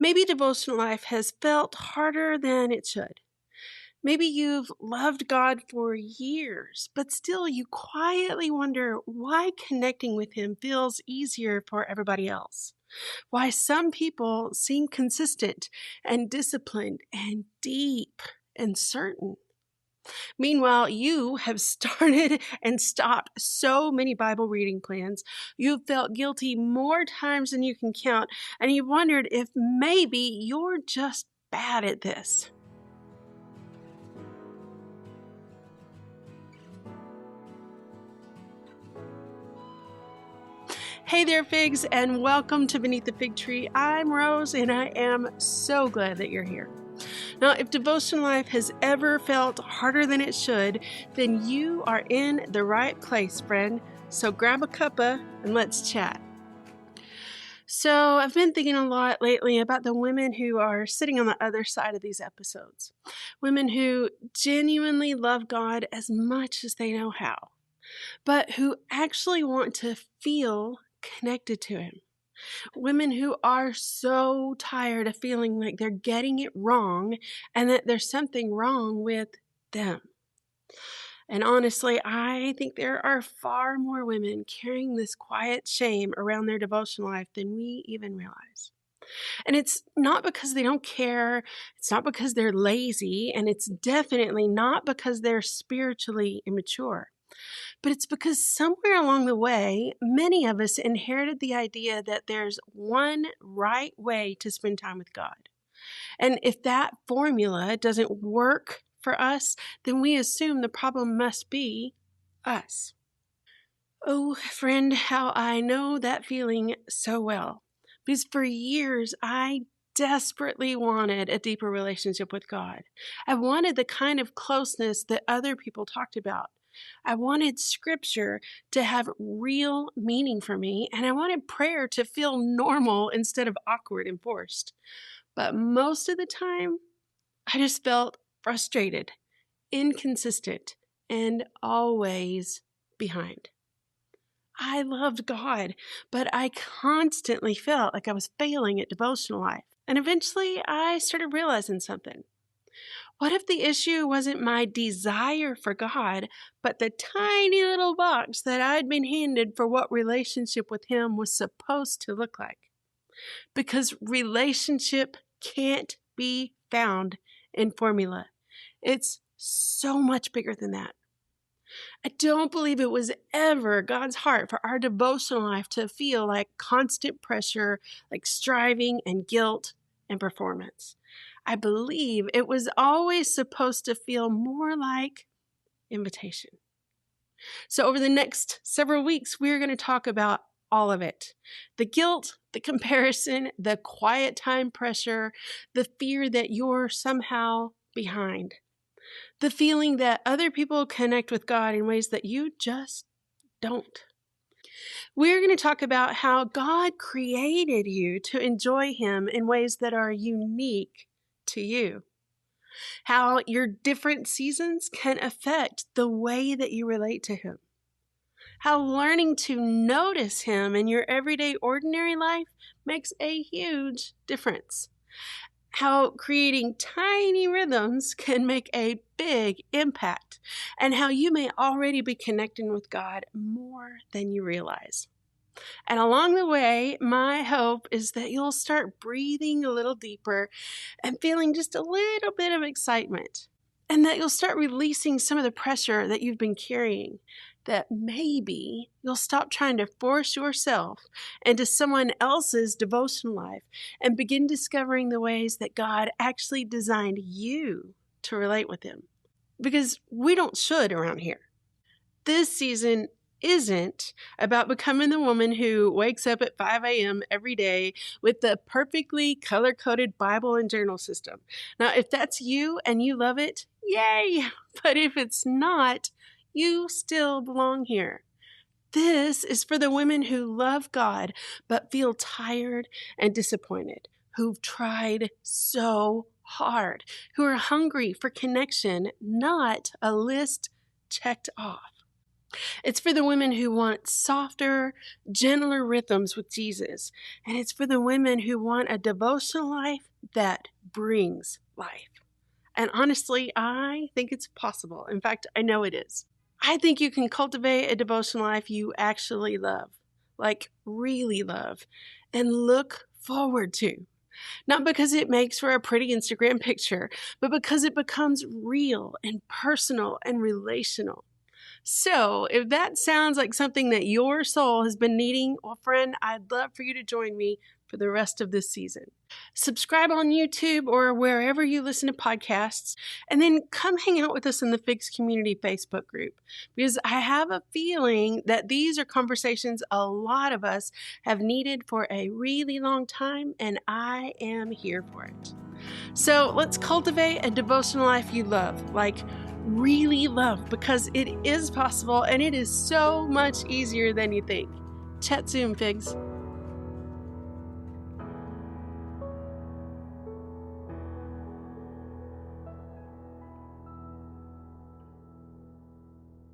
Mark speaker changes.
Speaker 1: Maybe devotional life has felt harder than it should. Maybe you've loved God for years, but still you quietly wonder why connecting with Him feels easier for everybody else. Why some people seem consistent and disciplined and deep and certain. Meanwhile, you have started and stopped so many Bible reading plans. You've felt guilty more times than you can count, and you've wondered if maybe you're just bad at this. Hey there, figs, and welcome to Beneath the Fig Tree. I'm Rose, and I am so glad that you're here. Now, if devotion life has ever felt harder than it should, then you are in the right place, friend. So grab a cuppa and let's chat. So I've been thinking a lot lately about the women who are sitting on the other side of these episodes. Women who genuinely love God as much as they know how, but who actually want to feel connected to Him. Women who are so tired of feeling like they're getting it wrong and that there's something wrong with them. And honestly, I think there are far more women carrying this quiet shame around their devotional life than we even realize. And it's not because they don't care, it's not because they're lazy, and it's definitely not because they're spiritually immature. But it's because somewhere along the way, many of us inherited the idea that there's one right way to spend time with God. And if that formula doesn't work for us, then we assume the problem must be us. Oh, friend, how I know that feeling so well. Because for years, I desperately wanted a deeper relationship with God. I wanted the kind of closeness that other people talked about. I wanted scripture to have real meaning for me, and I wanted prayer to feel normal instead of awkward and forced. But most of the time, I just felt frustrated, inconsistent, and always behind. I loved God, but I constantly felt like I was failing at devotional life. And eventually, I started realizing something. What if the issue wasn't my desire for God, but the tiny little box that I'd been handed for what relationship with Him was supposed to look like? Because relationship can't be found in formula. It's so much bigger than that. I don't believe it was ever God's heart for our devotional life to feel like constant pressure, like striving and guilt and performance. I believe it was always supposed to feel more like invitation. So over the next several weeks, we're going to talk about all of it. The guilt, the comparison, the quiet time pressure, the fear that you're somehow behind, the feeling that other people connect with God in ways that you just don't. We're going to talk about how God created you to enjoy Him in ways that are unique to you. How your different seasons can affect the way that you relate to Him. How learning to notice Him in your everyday ordinary life makes a huge difference. How creating tiny rhythms can make a big impact, and how you may already be connecting with God more than you realize. And along the way, my hope is that you'll start breathing a little deeper and feeling just a little bit of excitement, and that you'll start releasing some of the pressure that you've been carrying, that maybe you'll stop trying to force yourself into someone else's devotional life and begin discovering the ways that God actually designed you to relate with Him. Because we don't should around here. This season isn't about becoming the woman who wakes up at 5 a.m. every day with the perfectly color-coded Bible and journal system. Now, if that's you and you love it, yay! But if it's not, you still belong here. This is for the women who love God but feel tired and disappointed, who've tried so hard, who are hungry for connection, not a list checked off. It's for the women who want softer, gentler rhythms with Jesus. And it's for the women who want a devotional life that brings life. And honestly, I think it's possible. In fact, I know it is. I think you can cultivate a devotional life you actually love, like really love, and look forward to. Not because it makes for a pretty Instagram picture, but because it becomes real and personal and relational. So, if that sounds like something that your soul has been needing, well, friend, I'd love for you to join me for the rest of this season. Subscribe on YouTube or wherever you listen to podcasts, and then come hang out with us in the Figs Community Facebook group, because I have a feeling that these are conversations a lot of us have needed for a really long time, and I am here for it. So let's cultivate a devotional life you love, like really love, because it is possible and it is so much easier than you think. Chat soon, Figs.